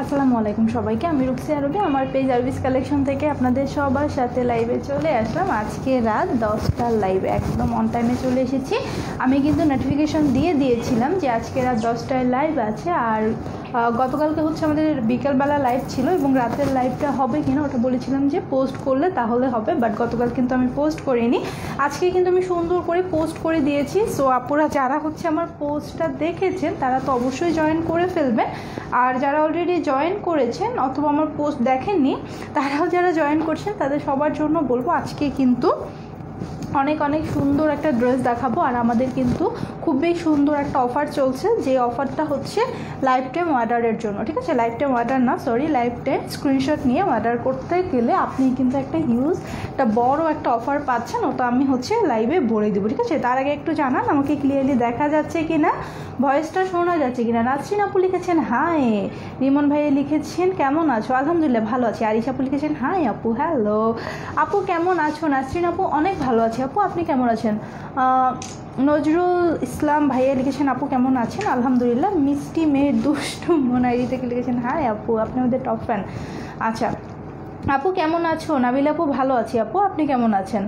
আসসালামু আলাইকুম সবাইকে। আমি রুকসি আরবি, আমার পেজ আরবিস কালেকশন থেকে আপনাদের সবার সাথে লাইভে চলে আসলাম। আজকে রাত 10টার লাইভে একদম অন টাইমে চলে এসেছি। আমি কিন্তু নোটিফিকেশন দিয়ে দিয়েছিলাম যে আজকে রাত 10টায় লাইভ আছে, আর গতকালকে হচ্ছে আমাদের বিকেলবেলা লাইভ ছিল এবং রাতের লাইভটা হবে কিনা ওটা বলেছিলাম যে পোস্ট করলে তাহলে হবে, বাট গতকাল কিন্তু আমি পোস্ট করিনি। আজকে কিন্তু আমি সুন্দর করে পোস্ট করে দিয়েছি। সো আপুরা যারা হচ্ছে আমার পোস্টটা দেখেছেন তারা তো অবশ্যই জয়েন করে ফেলবেন, আর যারা অলরেডি জয়েন করেছেন অথবা আমার পোস্ট দেখেননি তারাও যারা জয়েন করছেন তাদের সবার জন্য বলবো আজকে কিন্তু অনেক অনেক সুন্দর একটা ড্রেস দেখাবো। আর আমাদের কিন্তু খুবই সুন্দর একটা অফার চলছে, যে অফারটা হচ্ছে লাইফ টাইম অর্ডারের জন্য। ঠিক আছে, লাইফ টাইম অর্ডার না, সরি, লাইফ টাইম স্ক্রিনশট নিয়ে অর্ডার করতে গেলে আপনি কিন্তু একটা হিউজ একটা বড় একটা অফার পাচ্ছেন, ওটা আমি হচ্ছে লাইভে বলে দেবো। ঠিক আছে, তার আগে একটু জানান আমাকে ক্লিয়ারলি দেখা যাচ্ছে কি না, ভয়েসটা শোনা যাচ্ছে কিনা। নাসরিন আপু লিখেছেন হাই, রিমন ভাইয়া লিখেছেন কেমন আছো, আলহামদুলিল্লাহ ভালো আছি। আরিশা আপু লিখেছেন হাই আপু, হ্যালো আপু কেমন আছো। নাসরিন আপু অনেক ভালো আছে আপু, আপনি কেমন আছেন। নজরুল ইসলাম ভাইয়া লিখেছেন আপু কেমন আছেন, আলহামদুলিল্লাহ। মিষ্টি মেয়ের দুষ্টু মন আইডি থেকে লিখেছেন হাই আপু, আপনি আমাদের টপ ফ্যান। আচ্ছা আপু কেমন আছো। নাবিল আপু ভালো আছি আপু, আপনি কেমন আছেন।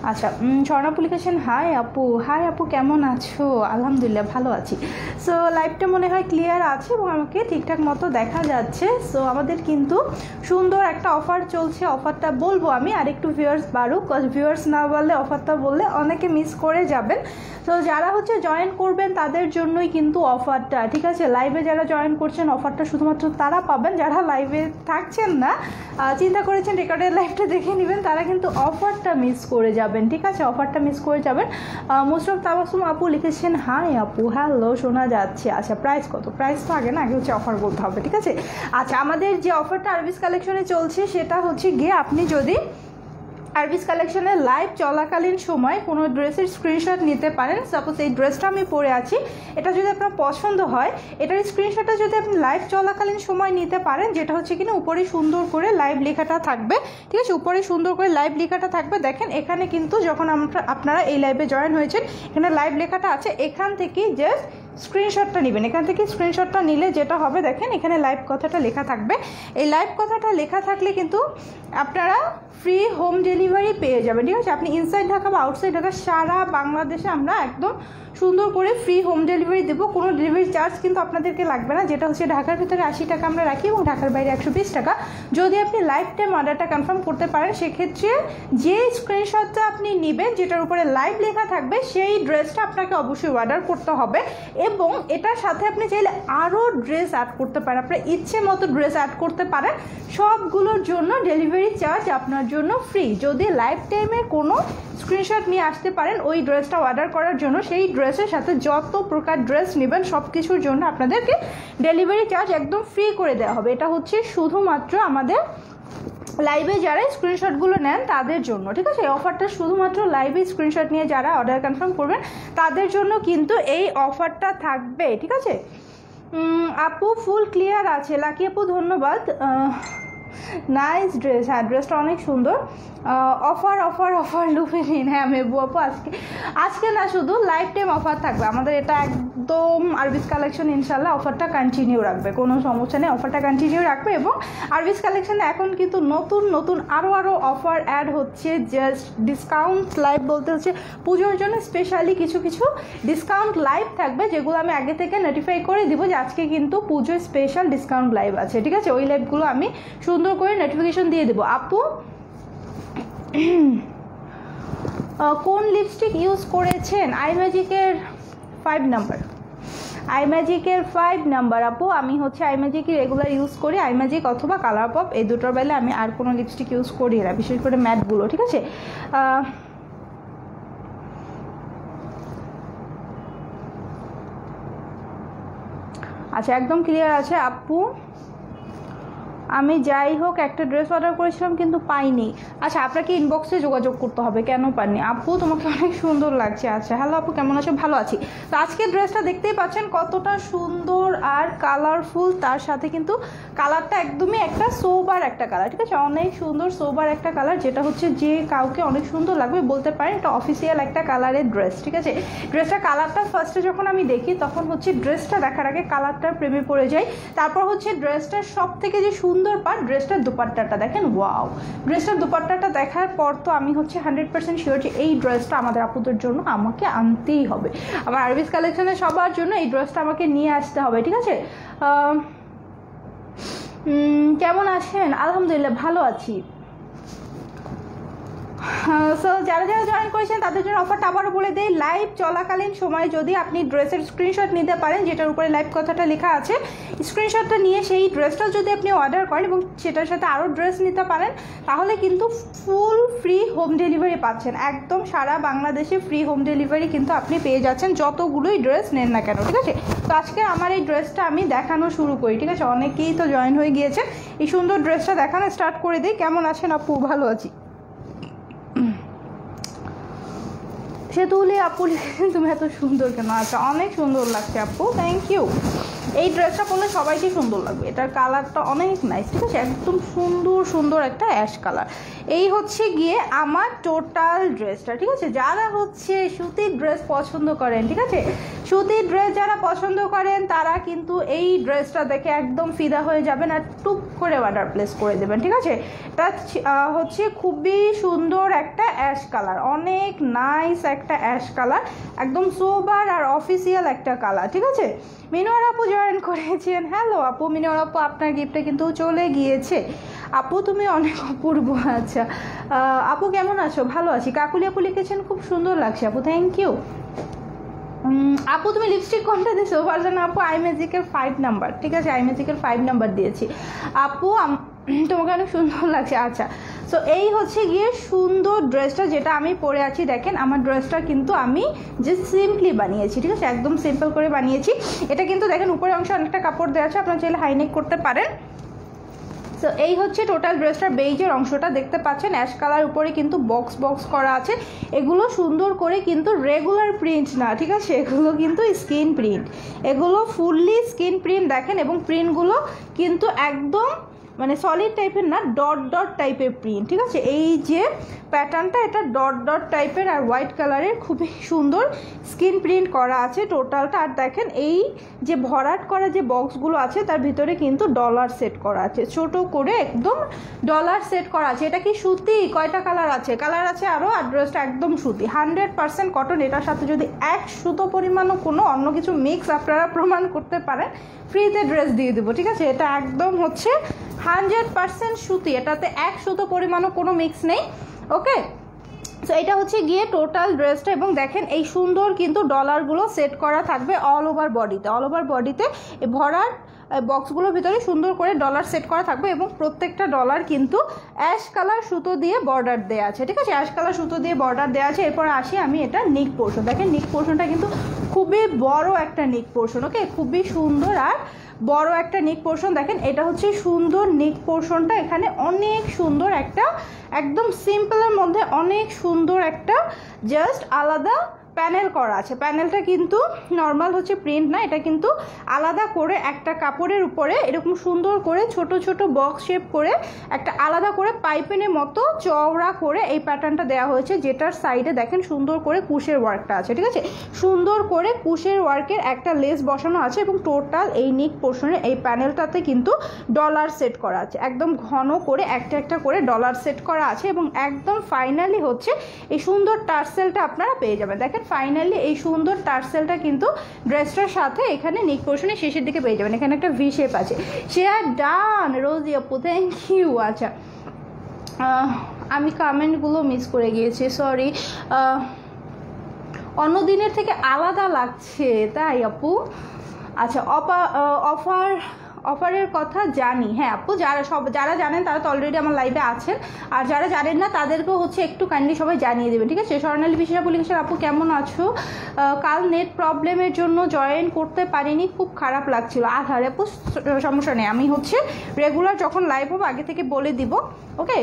আচ্ছা স্বর্ণাপু লিখেছেন হাই আপু, হাই আপু কেমন আছো, আলহামদুলিল্লাহ ভালো আছি। সো লাইভটা মনে হয় ক্লিয়ার আছে এবং আমাকে ঠিকঠাক মতো দেখা যাচ্ছে। সো আমাদের কিন্তু সুন্দর একটা অফার চলছে, অফারটা বলবো আমি আর একটু ভিউয়ার্স বাড়ুক, ভিউয়ার্স না বললে অফারটা বললে অনেকে মিস করে যাবেন। তো যারা হচ্ছে জয়েন করবেন তাদের জন্যই কিন্তু অফারটা। ঠিক আছে, লাইভে যারা জয়েন করছেন অফারটা শুধুমাত্র তারা পাবেন, যারা লাইভে থাকছেন না চিন্তা করেছেন রেকর্ডের লাইভটা দেখে নেবেন তারা কিন্তু অফারটা মিস করে যাবেন। ঠিক আছে, অফারটা মিস করে যাবেন। মোস্টফ তাবাসুম আপু লিখেছেন হাই আপু, হ্যালো শোনা যাচ্ছে। আচ্ছা প্রাইস কত, প্রাইস তো আগে না, আগে হচ্ছে অফার বলতে হবে। ঠিক আছে, আচ্ছা আমাদের যে অফারটা আরবিস কালেকশনে চলছে সেটা হচ্ছে গিয়ে আপনি যদি আরবিস কালেকশনের লাইভ চলাকালীন সময় কোনো ড্রেসের স্ক্রিনশট নিতে পারেন। সাপোজ এই ড্রেসটা আমি পরে আছি, এটা যদি আপনার পছন্দ হয় এটার স্ক্রিনশটটা যদি আপনি লাইভ চলাকালীন সময় নিতে পারেন, যেটা হচ্ছে কিনা উপরে সুন্দর করে লাইভ লেখাটা থাকবে। ঠিক আছে, উপরে সুন্দর করে লাইভ লেখাটা থাকবে। দেখেন এখানে কিন্তু যখন আপনারা এই লাইভে জয়েন হয়েছেন এখানে লাইভ লেখাটা আছে, এখান থেকেই জাস্ট স্ক্রিনশটটা নেবেন। এখান থেকে স্ক্রিনশটটা নিলে যেটা হবে দেখেন এখানে লাইভ কথাটা লেখা থাকবে। এই লাইভ কথাটা লেখা থাকলে কিন্তু আপনারা ফ্রি হোম ডেলিভারি পেয়ে যাবেন। ঠিক আছে, আপনি ইনসাইড ঢাকা বা আউটসাইড ঢাকা সারা বাংলাদেশে আমরা একদম সুন্দর করে ফ্রি হোম ডেলিভারি দেবো। কোনো ডেলিভারি চার্জ কিন্তু আপনাদেরকে লাগবে না, যেটা হচ্ছে ঢাকার ভিতরে 80 টাকা আমরা রাখি এবং ঢাকার বাইরে 120 টাকা। যদি আপনি লাইফ টাইম অর্ডারটা কনফার্ম করতে পারেন সেক্ষেত্রে যে স্ক্রিনশটটা আপনি নেবেন যেটার উপরে লাইভ লেখা থাকবে সেই ড্রেসটা আপনাকে অবশ্যই অর্ডার করতে হবে, এবং এটার সাথে আপনি চাইলে আরও ড্রেস অ্যাড করতে পারেন, আপনার ইচ্ছে মতো ড্রেস অ্যাড করতে পারেন। সবগুলোর জন্য ডেলিভারি চার্জ আপনার জন্য ফ্রি। যদি লাইফ টাইমে কোনো স্ক্রিনশট নিয়ে আসতে পারেন ওই ড্রেসটা অর্ডার করার জন্য, সেই ড্রেসের সাথে যত প্রকার ড্রেস নেবেন সব কিছুর জন্য আপনাদেরকে ডেলিভারি চার্জ একদম ফ্রি করে দেওয়া হবে। এটা হচ্ছে শুধুমাত্র আমাদের লাইভে যারা স্ক্রিনশটগুলো নেন তাদের জন্য। ঠিক আছে, এই অফারটা শুধুমাত্র লাইভে স্ক্রিনশট নিয়ে যারা অর্ডার কনফার্ম করবেন তাদের জন্য কিন্তু এই অফারটা থাকবে। ঠিক আছে আপু ফুল ক্লিয়ার আছে, লাকি আপু ধন্যবাদ। নাইস ড্রেস, হ্যাঁ ড্রেসটা অনেক সুন্দর। অফার অফার অফার লুফে নিন। হ্যাঁ মেবু আপু আজকে না শুধু লাইফ টাইম অফার থাকবে আমাদের, এটা একদম আরবিস কালেকশন ইনশাল্লাহ অফারটা কন্টিনিউ রাখবে, কোনো সমস্যা নেই, অফারটা কন্টিনিউ রাখবে। এবং আরবিস কালেকশনে এখন কিন্তু নতুন নতুন আরও অফার অ্যাড হচ্ছে, জাস্ট ডিসকাউন্ট লাইভ বলতে হচ্ছে পুজোর জন্য স্পেশালি কিছু কিছু ডিসকাউন্ট লাইভ থাকবে, যেগুলো আমি আগে থেকে নোটিফাই করে দিব যে আজকে কিন্তু পুজোর স্পেশাল ডিসকাউন্ট লাইভ আছে। ঠিক আছে, ওই লাইভগুলো আমি সুন্দর করে নোটিফিকেশন দিয়ে দেবো। আপু কোন লিপস্টিক ইউজ করেছেন, আইম্যাজিকের 5 নাম্বার, আইম্যাজিকের 5 নাম্বার। আপু আমি হচ্ছে আইম্যাজিকই রেগুলার ইউজ করি, আইম্যাজিক অথবা কালার পপ, এই দুটোর বেলা আমি আর কোনো লিপস্টিক ইউজ করি না, বিশেষ করে ম্যাটগুলো। ঠিক আছে, আচ্ছা একদম ক্লিয়ার আছে আপু। আমি যাই হোক একটা ড্রেস অর্ডার করেছিলাম কিন্তু পাইনি। আচ্ছা, আপনাকে ইনবক্সে যোগাযোগ করতে হবে, কেন পাননি? আপু তোমাকে অনেক সুন্দর লাগছে। আচ্ছা, হ্যালো আপু, কেমন আছো? ভালো আছি। তো আজকের ড্রেসটা দেখতেই পাচ্ছেন কতটা সুন্দর আর কালারফুল, তার সাথে কিন্তু কালারটা একদমই একটা সোবার একটা কালার, ঠিক আছে? অনেক সুন্দর সোবার একটা কালার, যেটা হচ্ছে যে কাউকে অনেক সুন্দর লাগবে, বলতে পারেন এটা অফিসিয়াল একটা কালারের ড্রেস, ঠিক আছে? ড্রেসটা কালারটা ফার্স্টে যখন আমি দেখি তখন হচ্ছে ড্রেসটা দেখার আগে কালারটার প্রেমে পড়ে যাই। তারপর হচ্ছে ড্রেসটার সব থেকে যে সুন্দর পার্ট, ড্রেসটার দুপাট্টাটা দেখেন, ওয়াও! ড্রেসটার দুপাট্টাটা দেখার পর তো আমি হচ্ছে 100% শিওর যে এই ড্রেসটা আমাদের আপুদের জন্য আমাকে আনতেই হবে। আমার আরবিস কালেকশনের সবার জন্য এই ড্রেসটা আমাকে নিয়ে আসতে হবে, ঠিক আছে? কেমন আছেন? আলহামদুলিল্লাহ ভালো আছি। সো যারা যারা জয়েন করেছেন তাদের জন্য অফারটা আবারও বলে দেই, লাইভ চলাকালীন সময় যদি আপনি ড্রেসের স্ক্রিনশট নিতে পারেন, যেটার উপরে লাইভ কথাটা লেখা আছে, স্ক্রিনশটটা নিয়ে সেই ড্রেসটা যদি আপনি অর্ডার করেন এবং সেটার সাথে আরও ড্রেস নিতে পারেন, তাহলে কিন্তু ফুল ফ্রি হোম ডেলিভারি পাচ্ছেন। একদম সারা বাংলাদেশে ফ্রি হোম ডেলিভারি কিন্তু আপনি পেয়ে যাচ্ছেন যতগুলোই ড্রেস নেন না কেন, ঠিক আছে? তো আজকে আমার এই ড্রেসটা আমি দেখানো শুরু করি, ঠিক আছে? অনেকেই তো জয়েন হয়ে গিয়েছে, এই সুন্দর ড্রেসটা দেখানো স্টার্ট করে দিই। কেমন আছেন আপু? ভালো আছি। সে তুলে আপু লিখেছেন তুমি এত সুন্দর কেন? আচ্ছা, অনেক সুন্দর লাগছে আপু, থ্যাংক ইউ। এই ড্রেসটা পরলে সবাইকে সুন্দর লাগবে, এটার কালারটা অনেক নাইস, ঠিক আছে? একদম সুন্দর সুন্দর একটা অ্যাশ কালার। এই হচ্ছে গিয়ে আমার টোটাল ড্রেসটা, ঠিক আছে? যারা হচ্ছে সুতির ড্রেস পছন্দ করেন, ঠিক আছে, সুতির ড্রেস যারা পছন্দ করেন তারা কিন্তু এই ড্রেসটা দেখে একদম ফিদা হয়ে যাবেন আর টুপ করে অর্ডার প্লেস করে দেবেন, ঠিক আছে? এটা হচ্ছে খুবই সুন্দর একটা অ্যাশ কালার, অনেক নাইস একটা অ্যাশ কালার, একদম সোবার আর অফিসিয়াল একটা কালার, ঠিক আছে? মিনোয়ার আপু জয়েন করেছেন, হ্যালো আপু। মিনোয়ার আপু, আপনার গিফটটা কিন্তু চলে গিয়েছে। আপু তুমি অনেক অপূর্ব। আচ্ছা আপু, কেমন আছো? ভালো আছি। কাকুলি আপু লিখেছেন খুব সুন্দর লাগছে আপু, থ্যাংক ইউ। আপু তুমি লিপস্টিক কোনটা দিয়েছো? ভার্জন আপু আই ম্যাজিকের 5 নাম্বার, ঠিক আছে? আই ম্যাজিকের 5 নাম্বার দিয়েছি আপু, তোমাকে অনেক সুন্দর লাগছে। আচ্ছা, সো এই হচ্ছে গিয়ে সুন্দর ড্রেসটা যেটা আমি পরে আছি। দেখেন আমার ড্রেসটা কিন্তু আমি জাস্ট সিম্পলি বানিয়েছি, ঠিক আছে? একদম সিম্পল করে বানিয়েছি। এটা কিন্তু দেখেন উপরের অংশে অনেকটা কাপড় দেওয়া আছে, আপনারা চাইলে হাইনেক করতে পারেন। সো এই হচ্ছে টোটাল ড্রেসটার বেইজের অংশটা দেখতে পাচ্ছেন, অ্যাশ কালার উপরে কিন্তু বক্স বক্স করা আছে। এগুলো সুন্দর করে কিন্তু রেগুলার প্রিন্ট না, ঠিক আছে? এগুলো কিন্তু স্কিন প্রিন্ট, এগুলো ফুললি স্কিন প্রিন্ট দেখেন, এবং প্রিন্টগুলো কিন্তু একদম মানে সলিড টাইপের না, ডট ডট টাইপের প্রিন্ট, ঠিক আছে? এই যে প্যাটার্নটা এটা ডট ডট টাইপের আর হোয়াইট কালারের খুবই সুন্দর স্কিন প্রিন্ট করা আছে টোটালটা। আর দেখেন এই যে ভরাট করা যে বক্সগুলো আছে তার ভিতরে কিন্তু ডলার সেট করা আছে, ছোট করে একদম ডলার সেট করা আছে। এটা কি সুতি? কয়টা কালার আছে? কালার আছে আরও। আর ড্রেসটা একদম সুতি, 100% কটন। এটার সাথে যদি 1 সুতো পরিমাণও কোনো অন্য কিছু মিক্স আপনারা প্রমাণ করতে পারেন, ফ্রিতে ড্রেস দিয়ে দেবো, ঠিক আছে? এটা একদম হচ্ছে 100% সুতি, এটাতে 1 সুতো পরিমাণও কোনো মিক্স নেই, ওকে? সো এটা হচ্ছে গিয়ে টোটাল ড্রেসটা। এবং দেখেন এই সুন্দর কিন্তু ডলারগুলো সেট করা থাকবে অল ওভার বডিতে, অল ওভার বডিতে ভরার বক্সগুলোর ভিতরে সুন্দর করে ডলার সেট করা থাকবে, এবং প্রত্যেকটা ডলার কিন্তু অ্যাশ কালার সুতো দিয়ে বর্ডার দেওয়া আছে, ঠিক আছে? অ্যাশ কালার সুতো দিয়ে বর্ডার দেওয়া আছে। এরপর আসি আমি এটা নিক পোর্শন। দেখেন নিক পোর্শনটা কিন্তু খুবই বড় একটা নিক পোর্শন, ওকে? খুবই সুন্দর আর বড় একটা নিক পোর্শন। দেখেন এটা হচ্ছে সুন্দর নিক পোর্শনটা, এখানে অনেক সুন্দর একটা একদম সিম্পলের মধ্যে অনেক সুন্দর একটা জাস্ট আলাদা প্যানেল করা আছে। প্যানেলটা কিন্তু নর্মাল হচ্ছে প্রিন্ট না, এটা কিন্তু আলাদা করে একটা কাপড়ের উপরে এরকম সুন্দর করে ছোট ছোট বক্স শেপ করে একটা আলাদা করে পাইপিনের মতো চওড়া করে এই প্যাটার্নটা দেওয়া হয়েছে, যেটার সাইডে দেখেন সুন্দর করে কুশের ওয়ার্কটা আছে, ঠিক আছে? সুন্দর করে কুশের ওয়ার্কের একটা লেস বসানো আছে, এবং টোটাল এই নিক পোর্শনের এই প্যানেলটাতে কিন্তু ডলার সেট করা আছে, একদম ঘন করে একটা একটা করে ডলার সেট করা আছে। এবং একদম ফাইনালি হচ্ছে এই সুন্দর টার্সেলটা আপনারা পেয়ে যাবেন। দেখেন ফাইনালি এই সুন্দর টার্সেলটা কিন্তু ড্রেসটার সাথে এখানে নিক পোর্শনের শেষের দিকে পেয়ে যাবেন। এখানে একটা ভি শেপ আছে। শেয়ার ডান রোজি আপু, থ্যাংক ইউ। আচ্ছা আমি কমেন্টগুলো মিস করে গিয়েছি, সরি। অন্য দিনের থেকে আলাদা লাগছে তাই আপু? আচ্ছা অফারের কথা জানি। হ্যাঁ আপু, যারা জানেন তারা তো অলরেডি আমার লাইভে আছেন, আর যারা জানেন না তাদেরকেও হচ্ছে একটু কাইন্ডলি সবাই জানিয়ে দেবেন, ঠিক আছে। স্বর্ণালী বিশেষ লিখেছেন, আপু কেমন আছো? কাল নেট প্রবলেমের জন্য জয়েন করতে পারিনি, খুব খারাপ লাগছিল। আধারে আপু সমস্যা নেই, আমি হচ্ছে রেগুলার যখন লাইভ হবো আগে থেকে বলে দিব, ওকে।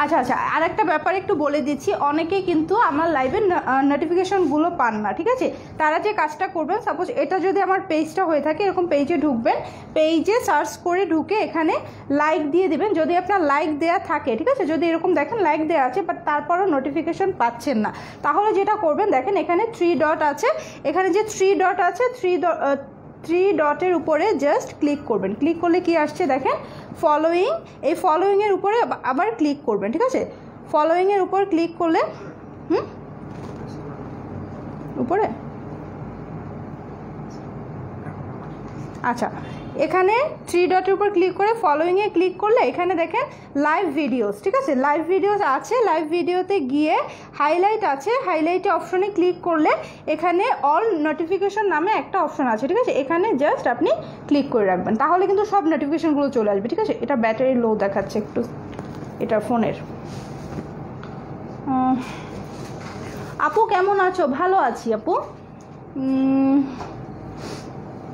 আচ্ছা আচ্ছা, আর একটা ব্যাপার একটু বলে দিচ্ছি, অনেকেই কিন্তু আমার লাইভের নোটিফিকেশনগুলো পান না, ঠিক আছে। তারা যে কাজটা করবেন, সাপোজ এটা যদি আমার পেজটা হয়ে থাকে, এরকম পেজে ঢুকবেন, পেজে সার্চ করে ঢুকে এখানে লাইক দিয়ে দেবেন, যদি আপনার লাইক দেওয়া থাকে, ঠিক আছে। যদি এরকম দেখেন লাইক দেওয়া আছে বাট তারপরও নোটিফিকেশন পাচ্ছেন না, তাহলে যেটা করবেন দেখেন এখানে 3 ডট আছে, এখানে যে 3 ডট আছে 3 ডটের উপরে জাস্ট ক্লিক করবেন। ক্লিক করলে কি আসছে দেখেন, ফলোয়িং। এই ফলোয়িংয়ের উপরে আবার ক্লিক করবেন, ঠিক আছে। ফলোয়িংয়ের উপর ক্লিক করলে উপরে আচ্ছা, এখানে 3 ডটের উপর ক্লিক করে ফলোয়িংয়ে ক্লিক করলে এখানে দেখেন লাইভ ভিডিওস, ঠিক আছে। লাইভ ভিডিওস আছে, লাইভ ভিডিওতে গিয়ে হাইলাইট আছে, হাইলাইটে অপশনে ক্লিক করলে এখানে অল নোটিফিকেশন নামে একটা অপশন আছে, ঠিক আছে। এখানে জাস্ট আপনি ক্লিক করে রাখবেন, তাহলে কিন্তু সব নোটিফিকেশনগুলো চলে আসবে, ঠিক আছে। এটা ব্যাটারি লো দেখাচ্ছে একটু, এটা ফোনের। আপু কেমন আছো? ভালো আছি আপু।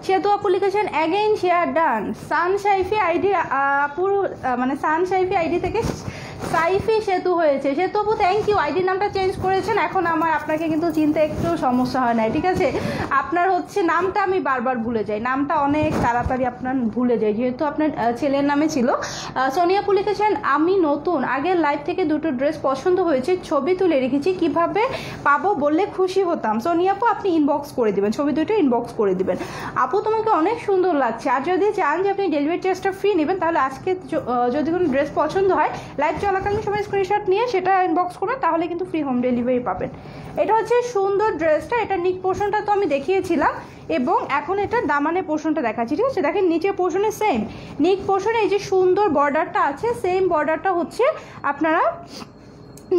সেতু আপু লিখেছেন অ্যাগেইন শেয়ার ডান। সানশাইফি আইডি আপুর মানে সানশাইফি আইডি থেকে সাইফি সেতু হয়েছে। সেতু আপু থ্যাংক ইউ, আইডি নামটা চেঞ্জ করেছেন, এখন আমার আপনাকে কিন্তু চিনতে একটু সমস্যা হয় না, ঠিক আছে। আপনার হচ্ছে নামটা আমি বারবার ভুলে যাই, নামটা অনেক তাড়াতাড়ি আপনার ভুলে যাই, যেহেতু আপনার ছেলের নামে ছিল। সোনিয়া আপু লিখেছেন আমি নতুন, আগের লাইভ থেকে দুটো ড্রেস পছন্দ হয়েছে, ছবি তুলে রেখেছি, কিভাবে পাবো বললে খুশি হতাম। সোনিয়া আপু আপনি ইনবক্স করে দিবেন, ছবি দুটো ইনবক্স করে দিবেন। আপু তোমাকে অনেক সুন্দর লাগছে, আর যদি চান যে আপনি ডেলিভারি চার্জটা ফ্রি নেবেন, তাহলে আজকে যদি কোনো ড্রেস পছন্দ হয় লাইভ চলাকালীন সময় স্ক্রিনশট নিয়ে সেটা ইনবক্স করবেন, তাহলে কিন্তু ফ্রি হোম ডেলিভারি পাবেন। এটা হচ্ছে সুন্দর ড্রেসটা, এটা নিক পোর্শনটা তো আমি দেখিয়েছিলাম, এবং এখন এটা দামানের পোর্শনটা দেখাচ্ছি, ঠিক আছে। দেখেন নিচের পোর্শনে সেম নিক পোর্শনে এই যে সুন্দর বর্ডারটা আছে, সেম বর্ডারটা হচ্ছে আপনারা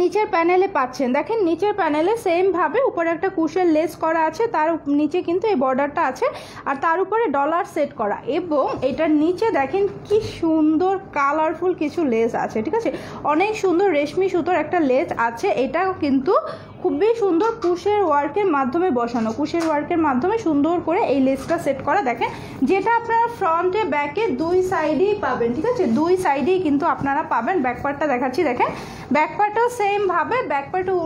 নিচের প্যানেলে পাচ্ছেন। দেখেন নিচের প্যানেলে সেমভাবে উপরে একটা কুশের লেস করা আছে, তার নিচে কিন্তু এই বর্ডারটা আছে, আর তার উপরে ডলার সেট করা, এবং এটার নিচে দেখেন কি সুন্দর কালারফুল কিছু লেস আছে, ঠিক আছে। অনেক সুন্দর রেশমি সুতোর একটা লেস আছে, এটাও কিন্তু খুবই সুন্দর কুশের ওয়ার্কের মাধ্যমে বসানো, কুশের ওয়ার্কের মাধ্যমে সুন্দর করে এই লেসটা সেট করা। দেখেন যেটা আপনারা ফ্রন্টে ব্যাকে দুই সাইডেই পাবেন, ঠিক আছে, দুই সাইডেই কিন্তু আপনারা পাবেন। ব্যাকপার্টটা দেখাচ্ছি, দেখেন ব্যাকপার্টটাও সেমভাবে, ব্যাকপার্টও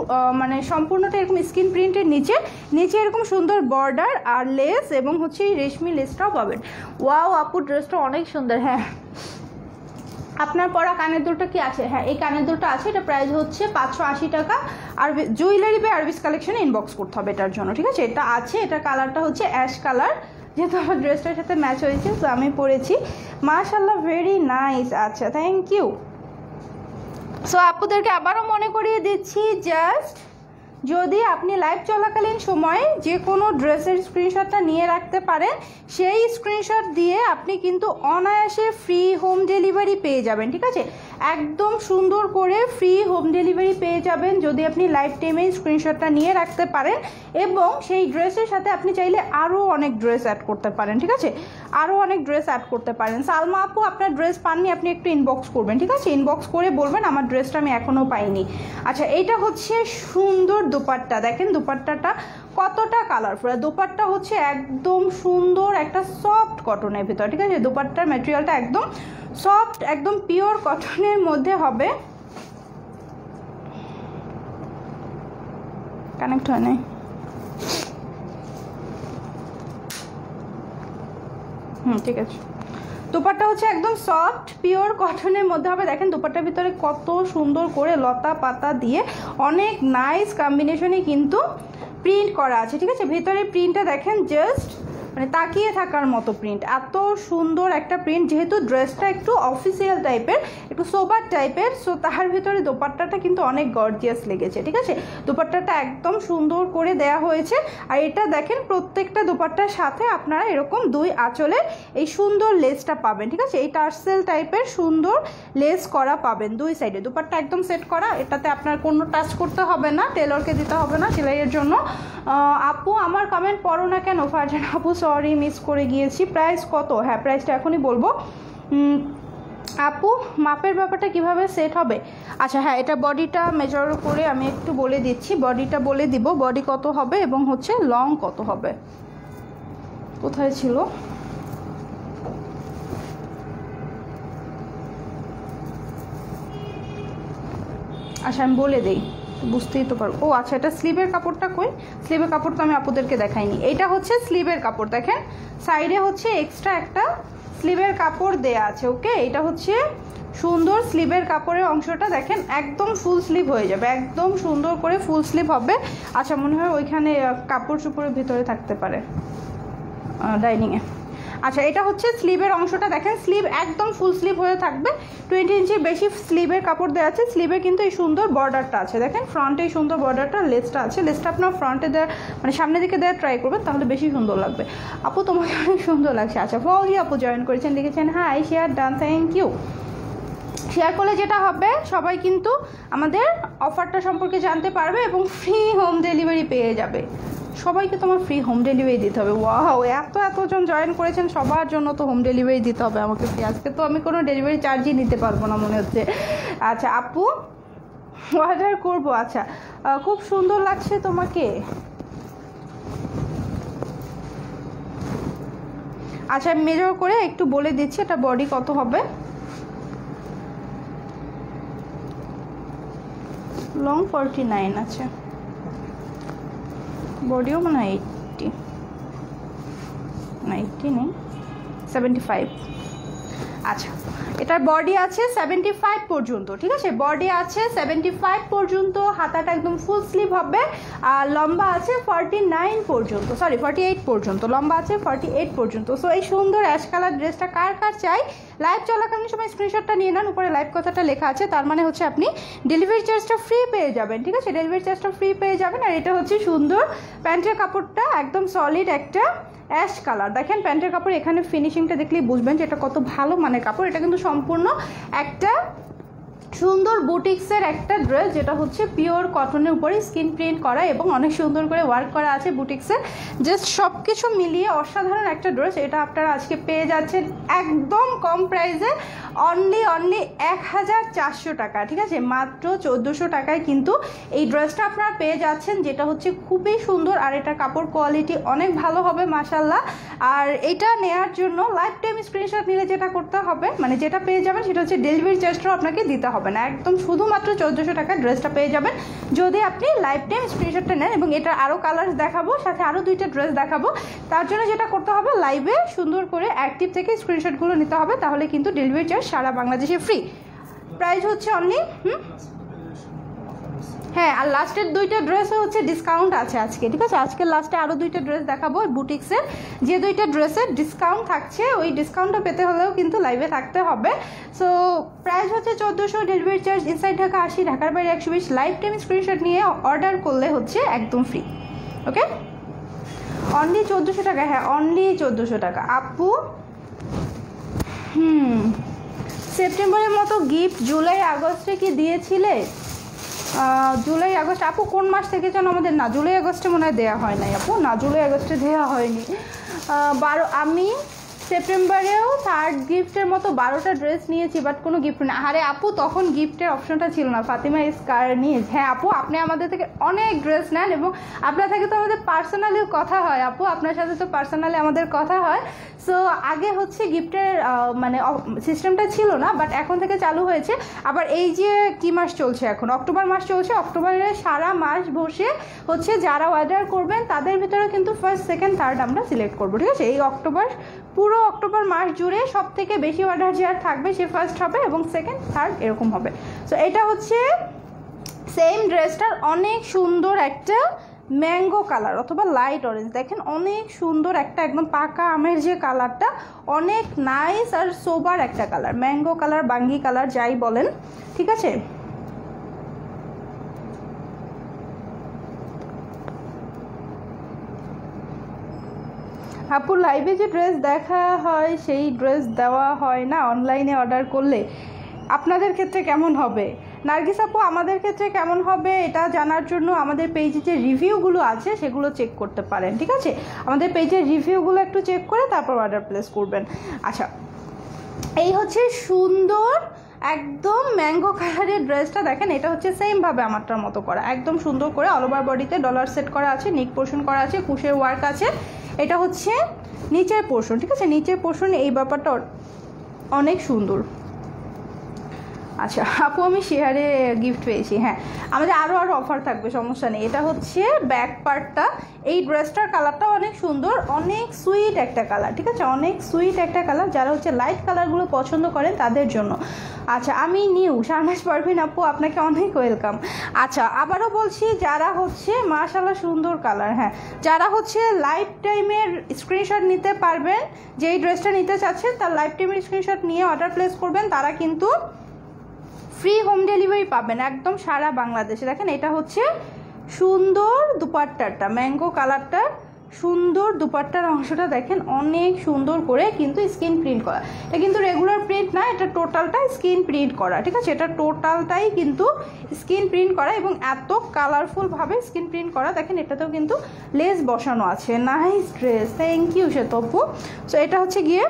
মানে সম্পূর্ণটা এরকম স্ক্রিন প্রিন্টের নিচে এরকম সুন্দর বর্ডার আর লেস, এবং হচ্ছে এই রেশমি লেসটাও পাবেন। ওয়াও আপু ড্রেসটা অনেক সুন্দর। হ্যাঁ আপনার পরা কানের দুলটা কি আছে? হ্যাঁ এই কানের দুলটা আছে, এটা প্রাইস হচ্ছে 580 টাকা। আর জুয়েলারি বা আরবিস কালেকশনে ইনবক্স করতে হবে এটার জন্য, ঠিক আছে। এটা আছে, এটা কালারটা হচ্ছে অ্যাশ কালার, যেহেতু আমার ড্রেসটার সাথে ম্যাচ হয়েছে তো আমি পরেছি। মাশাআল্লাহ ভেরি নাইস। আচ্ছা থ্যাংক ইউ। সো আপুদেরকে আবারও মনে করিয়ে দিচ্ছি, জাস্ট যদি আপনি লাইভ চলাকালীন সময়ে যে কোনো ড্রেসের স্ক্রিনশটটা নিয়ে রাখতে পারেন, সেই স্ক্রিনশট দিয়ে আপনি কিন্তু অনায়াসে ফ্রি হোম ডেলিভারি পেয়ে যাবেন, ঠিক আছে। একদম সুন্দর করে ফ্রি হোম ডেলিভারি পেয়ে যাবেন যদি আপনি লাইভ টাইমে স্ক্রিনশটটা নিয়ে রাখতে পারেন, এবং সেই ড্রেসের সাথে আপনি চাইলে আরও অনেক ড্রেস অ্যাড করতে পারেন, ঠিক আছে, আরও অনেক ড্রেস অ্যাড করতে পারেন। সালমা আপু আপনার ড্রেস পাননি, আপনি একটু ইনবক্স করবেন, ঠিক আছে, ইনবক্স করে বলবেন আমার ড্রেসটা আমি এখনও পাইনি। আচ্ছা এইটা হচ্ছে সুন্দর দোপাট্টা, দেখেন দোপাট্টাটা কতটা কালারফুল, দোপাট্টা হচ্ছে একদম সুন্দর একটা সফট কটনের ভিতর, ঠিক আছে। দোপাট্টার ম্যাটেরিয়ালটা একদম সফট, একদম পিওর কটনের মধ্যে হবে। কানেক্ট হয় নাই, ঠিক আছে। দোপাট্টা হচ্ছে একদম সফট পিওর কটনের মধ্যে হবে। দেখেন দোপাট্টার ভিতরে কত সুন্দর করে লতা পাতা দিয়ে অনেক নাইস কম্বিনেশনে কিন্তু প্রিন্ট করা আছে, ঠিক আছে। ভেতরে প্রিন্টটা দেখেন জাস্ট মানে তাকিয়ে থাকার মতো প্রিন্ট, এত সুন্দর একটা প্রিন্ট। যেহেতু ড্রেসটা একটু অফিসিয়াল টাইপের, একটু সোবার টাইপের, সো তার ভিতরে দোপাট্টাটা কিন্তু অনেক গর্জিয়াস লেগেছে, ঠিক আছে। দোপাট্টাটা একদম সুন্দর করে দেয়া হয়েছে। আর এটা দেখেন প্রত্যেকটা দোপাট্টার সাথে আপনারা এরকম দুই আঁচলে এই সুন্দর লেসটা পাবেন, ঠিক আছে। এই টার্সেল টাইপের সুন্দর লেস করা পাবেন দুই সাইডে। দোপাট্টা একদম সেট করা, এটাতে আপনার কোনো টাচ করতে হবে না, টেলরকে দিতে হবে না সেলাইয়ের জন্য। আপু আমার কমেন্ট পড়ো না কেন? ফারজান আপু সরি মিস করে গিয়েছি। প্রাইস কত? হ্যাঁ প্রাইসটা এখনই বলবো। আপু মাপের ব্যাপারটা কিভাবে সেট হবে? আচ্ছা হ্যাঁ, এটা বডিটা মেজার করে আমি একটু বলে দিচ্ছি, বডিটা বলে দিব বডি কত হবে এবং হচ্ছে লং কত হবে। কোথায় ছিল? আচ্ছা আমি বলে দিই, বুঝতেই তো পারো। ও আচ্ছা, এটা স্লিভের কাপড়টা কই? স্লিভের কাপড় তো আমি আপুদেরকে দেখাইনি। এটা হচ্ছে স্লিভের কাপড়, দেখেন সাইডে হচ্ছে এক্সট্রা একটা স্লিভের কাপড় দেয়া আছে। ওকে, এটা হচ্ছে সুন্দর স্লিভের কাপড়ের অংশটা, দেখেন একদম ফুল স্লিভ হয়ে যাবে, একদম সুন্দর করে ফুল স্লিভ হবে। আচ্ছা মনে হয় ওইখানে কাপড় চোপড়ের ভিতরে থাকতে পারে ডাইনিংয়ে। আচ্ছা এটা হচ্ছে স্লিভের অংশটা, দেখেন স্লিভ একদম ফুল স্লিভ হয়ে থাকবে। 20 ইঞ্চির বেশি স্লিভের কাপড় দেওয়া আছে। স্লিভে কিন্তু এই সুন্দর বর্ডারটা আছে, দেখেন ফ্রন্টে এই সুন্দর বর্ডারটা, লেসটা আছে। লেসটা আপনার ফ্রন্টে দেওয়ার মানে সামনের দিকে দেওয়ার ট্রাই করবেন, তাহলে বেশি সুন্দর লাগবে। আপু তোমাকে অনেক সুন্দর লাগছে। আচ্ছা ফলি আপু জয়েন করেছেন, লিখেছেন hi share done, thank you. Share করলে যেটা হবে সবাই কিন্তু আমাদের অফারটা সম্পর্কে জানতে পারবে এবং ফ্রি হোম ডেলিভারি পেয়ে যাবে। সবাইকে তোমার ফ্রি হোম ডেলিভারি দিতে হবে। ওয়াও, এতজন জয়েন করেছেন, সবার জন্য তো হোম ডেলিভারি দিতে হবে আমাকে ফ্রি। আজকে তো আমি কোনো ডেলিভারি চার্জই নিতে পারবো না মনে হচ্ছে। আচ্ছা আপু অর্ডার করবো। আচ্ছা খুব সুন্দর লাগছে তোমাকে। আচ্ছা মেজার করে একটু বলে দিচ্ছি এটা বডি কত হবে। লং 49 আছে, বডিও মানে 80 নেই 75। আচ্ছা এটার বডি আছে 75 পর্যন্ত, ঠিক আছে বডি আছে 75 পর্যন্ত, হাতাটা একদম ফুল স্লিভ হবে। আর লম্বা আছে 49 পর্যন্ত, সরি 48 পর্যন্ত, লম্বা আছে 48 পর্যন্ত। সো এই সুন্দর অ্যাশ কালার ড্রেসটা কার কার চাই লাইভ চলাকালীন সময় স্ক্রিনশটটা নিয়ে নেন, উপরে লাইভ কথাটা লেখা আছে, তার মানে হচ্ছে আপনি ডেলিভারি চার্জটা ফ্রি পেয়ে যাবেন, ঠিক আছে ডেলিভারি চার্জটা ফ্রি পেয়ে যাবেন। আর এটা হচ্ছে সুন্দর প্যান্টের কাপড়টা, একদম সলিড একটা অ্যাশ কালার। দেখেন প্যান্টের কাপড়, এখানে ফিনিশিংটা দেখলেই বুঝবেন যে এটা কত ভালো মানের কাপড়। এটা কিন্তু সম্পূর্ণ একটা সুন্দর বুটিক্সের একটা ড্রেস, যেটা হচ্ছে পিওর কটনের উপরে স্কিন প্রিন্ট করা এবং অনেক সুন্দর করে ওয়ার্ক করা আছে বুটিক্সের। জাস্ট সব কিছু মিলিয়ে অসাধারণ একটা ড্রেস। এটা আপনারা আজকে পেয়ে যাচ্ছেন একদম কম প্রাইসে, অনলি 1400 টাকা, ঠিক আছে মাত্র 1400 টাকায় কিন্তু এই ড্রেসটা আপনারা পেয়ে যাচ্ছেন, যেটা হচ্ছে খুবই সুন্দর। আর এটা কাপড় কোয়ালিটি অনেক ভালো হবে মাশাল্লাহ। আর এটা নেওয়ার জন্য লাইফ টাইম স্ক্রিনশট নিলে যেটা করতে হবে, মানে যেটা পেয়ে যাবেন সেটা হচ্ছে ডেলিভারি চার্জটাও আপনাকে দিতে হবে না, একদম শুধুমাত্র 1400 টাকা ড্রেসটা পেয়ে যাবেন যদি আপনি লাইফ টাইম স্ক্রিনশটটা নেন। এবং এটা আরও কালার্স দেখাবো, সাথে আরও 2টা ড্রেস দেখাবো। তার জন্য যেটা করতে হবে লাইভে সুন্দর করে অ্যাক্টিভ থেকে স্ক্রিনশটগুলো নিতে হবে, তাহলে কিন্তু ডেলিভারি চার্জ সারা বাংলাদেশে ফ্রি। প্রাইস হচ্ছে অনলি হ্যাঁ, আর লাস্টের 2টা ড্রেসও হচ্ছে ডিসকাউন্ট আছে আজকে, ঠিক আছে আজকে লাস্টে আরও 2টা ড্রেস দেখাবো বুটিক্সের, যে 2টা ড্রেসের ডিসকাউন্ট থাকছে, ওই ডিসকাউন্টটা পেতে হলেও কিন্তু লাইভে থাকতে হবে। সো প্রাইস হচ্ছে 1400, ডেলিভারি চার্জ ইনসাইড ঢাকা 80, ঢাকার বাইরে 120। লাইভ টাইম স্ক্রিনশট নিয়ে অর্ডার করলে হচ্ছে একদম ফ্রি। ওকে অনলি 1400 টাকা, হ্যাঁ অনলি 1400 টাকা। আপু সেপ্টেম্বরের মতো গিফট জুলাই আগস্টে কি দিয়েছিলে? জুলাই আগস্ট আপু কোন মাস থেকে যেন আমাদের, না জুলাই আগস্টে মনে হয় দেওয়া হয় নাই আপু, না জুলাই আগস্টে দেওয়া হয়নি। আমি সেপ্টেম্বরেও 3rd গিফটের মতো 12টা ড্রেস নিয়েছি, বাট কোনো গিফট না। আরে আপু তখন গিফটের অপশনটা ছিল না, ফাতিমা ইজ কার্নিজ। হ্যাঁ আপু আপনি আমাদের থেকে অনেক ড্রেস নেন এবং আপনার থেকে তো আমাদের পার্সোনালিও কথা হয় আপু, আপনার সাথে তো পার্সোনালি আমাদের কথা হয়। সো আগে হচ্ছে গিফটের মানে সিস্টেমটা ছিল না, বাট এখন থেকে চালু হয়েছে। আবার এই যে কি মাস চলছে এখন, অক্টোবর মাস চলছে, অক্টোবরে সারা মাস বসে হচ্ছে যারা অর্ডার করবেন তাদের ভিতরে কিন্তু 1st, 2nd, 3rd আমরা সিলেক্ট করবো, ঠিক আছে এই অক্টোবর, পুরো অক্টোবর মাস জুড়ে সব থেকে বেশি অর্ডার যার থাকবে সে 1st হবে এবং 2nd, 3rd এরকম হবে। সো এটা হচ্ছে সেম ড্রেসটার অনেক সুন্দর একটা ম্যাঙ্গো কালার অথবা লাইট অরেঞ্জ, দেখেন অনেক সুন্দর একটা একদম পাকা আমের যে কালারটা, অনেক নাইস আর সোবার একটা কালার, ম্যাঙ্গো কালার, বাঙ্গি কালার যাই বলেন, ঠিক আছে। আপু লাইভে যে ড্রেস দেখা হয় সেই ড্রেস দেওয়া হয় না অনলাইনে অর্ডার করলে, আপনাদের ক্ষেত্রে কেমন হবে? নার্গিস আপু আমাদের ক্ষেত্রে কেমন হবে এটা জানার জন্য আমাদের পেজে যে রিভিউগুলো আছে সেগুলো চেক করতে পারেন, ঠিক আছে? আমাদের পেজের রিভিউগুলো একটু চেক করে তারপর অর্ডার প্লেস করবেন। আচ্ছা, এই হচ্ছে সুন্দর একদম ম্যাঙ্গো কালারের ড্রেসটা। দেখেন এটা হচ্ছে সেমভাবে আমারটার মতো করা, একদম সুন্দর করে অল ওভার বডিতে ডলার সেট করা আছে, নেক পোর্শন করা আছে, কুশের ওয়ার্ক আছে। এটা হচ্ছে নিচের পোর্শন, ঠিক আছে? নিচের পোর্শন এই ব্যাপারটা অনেক সুন্দর। আচ্ছা আপু আমি শেয়ারে গিফট পেয়েছি, হ্যাঁ আমাদের আরও অফার থাকবে, সমস্যা নেই। এটা হচ্ছে ব্যাক পার্টটা, এই ড্রেসটার কালারটা অনেক সুন্দর, অনেক সুইট একটা কালার, ঠিক আছে? অনেক সুইট একটা কালার, যারা হচ্ছে লাইট কালারগুলো পছন্দ করেন তাদের জন্য। আচ্ছা আমি নিউ শাহনাজ পারভিন আপু, আপনাকে অনেক ওয়েলকাম। আচ্ছা আবারও বলছি, যারা হচ্ছে মাশাআল্লাহ সুন্দর কালার, হ্যাঁ যারা হচ্ছে লাইফ টাইমের স্ক্রিনশট নিতে পারবেন, যেই ড্রেসটা নিতে চাচ্ছেন তার লাইফ টাইমের স্ক্রিনশট নিয়ে অর্ডার প্লেস করবেন, তারা কিন্তু ফ্রি হোম ডেলিভারি পাবেন একদম সারা বাংলাদেশে। দেখেন এটা হচ্ছে সুন্দর দুপাট্টাটা, ম্যাঙ্গো কালারটার সুন্দর দুপাট্টার অংশটা দেখেন অনেক সুন্দর করে কিন্তু স্ক্রিন প্রিন্ট করা। এটা কিন্তু রেগুলার প্রিন্ট না, এটা টোটালটা স্ক্রিন প্রিন্ট করা, ঠিক আছে? এটা টোটালটাই কিন্তু স্ক্রিন প্রিন্ট করা এবং এত কালারফুলভাবে স্ক্রিন প্রিন্ট করা। দেখেন এটাতেও কিন্তু লেস বসানো আছে। Nice dress, thank you Shwetapu. So এটা হচ্ছে গিয়ে,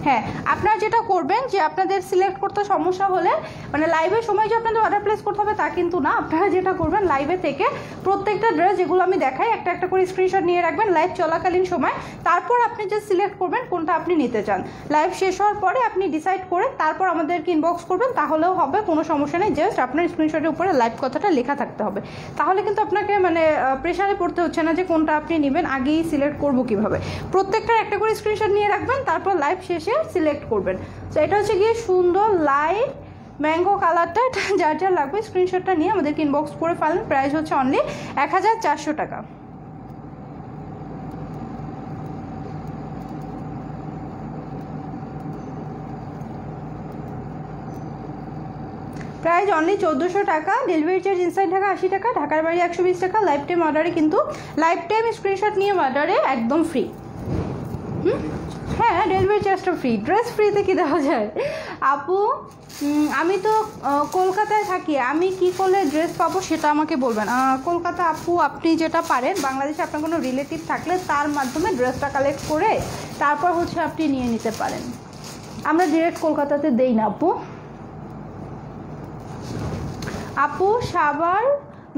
হ্যাঁ আপনারা যেটা করবেন যে আপনাদের সিলেক্ট করতে সমস্যা হলে মানে লাইভের সময় যে আপনাদের অর্ডার প্লেস করতে হবে তা কিন্তু না। আপনারা যেটা করবেন লাইভে থেকে প্রত্যেকটা ড্রেস যেগুলো আমি দেখাই একটা একটা করে স্ক্রিনশট নিয়ে রাখবেন লাইভ চলাকালীন সময়, তারপর আপনি যে সিলেক্ট করবেন কোনটা আপনি নিতে চান। লাইভ শেষ হওয়ার পরে আপনি ডিসাইড করে তারপর আমাদেরকে ইনবক্স করবেন, তাহলেও হবে, কোনো সমস্যা নেই। জাস্ট আপনার স্ক্রিনশটের উপরে লাইভ কথাটা লেখা থাকতে হবে, তাহলে কিন্তু আপনাকে মানে প্রেশারে পড়তে হচ্ছে না যে কোনটা আপনি নেবেন, আগেই সিলেক্ট করবো কীভাবে। প্রত্যেকটার একটা করে স্ক্রিনশট নিয়ে রাখবেন, তারপর লাইভ শেষে সিলেক্ট করবেন। তো এটা হচ্ছে গিয়ে সুন্দর লাইট ম্যাঙ্গো কালারটা, যার যার লাগবে স্ক্রিনশটটা নিয়ে আমাদেরকে ইনবক্স করে ফেলেন। প্রাইস হচ্ছে অনলি 1400 টাকা। প্রাইস অনলি 1400 টাকা। ডেলিভারি চার্জ ইনসাইড ঢাকা 80 টাকা, ঢাকার বাইরে 120 টাকা। লাইফ টাইম অর্ডারে কিন্তু লাইফ টাইম স্ক্রিনশট নিয়ে অর্ডারে একদম ফ্রি। হ্যাঁ ডেলিভারি চার্জটা ফ্রি, ড্রেস ফ্রিতে কি দেওয়া যায়? আপু আমি তো কলকাতায় থাকি, আমি কি করলে ড্রেস পাবো সেটা আমাকে বলবেন। কলকাতা আপু আপনি যেটা পারেন, বাংলাদেশে আপনার কোনো রিলেটিভ থাকলে তার মাধ্যমে ড্রেসটা কালেক্ট করে তারপর হচ্ছে আপনি নিয়ে নিতে পারেন। আমরা ডিরেক্ট কলকাতাতে দেই না আপু। আপু সাভার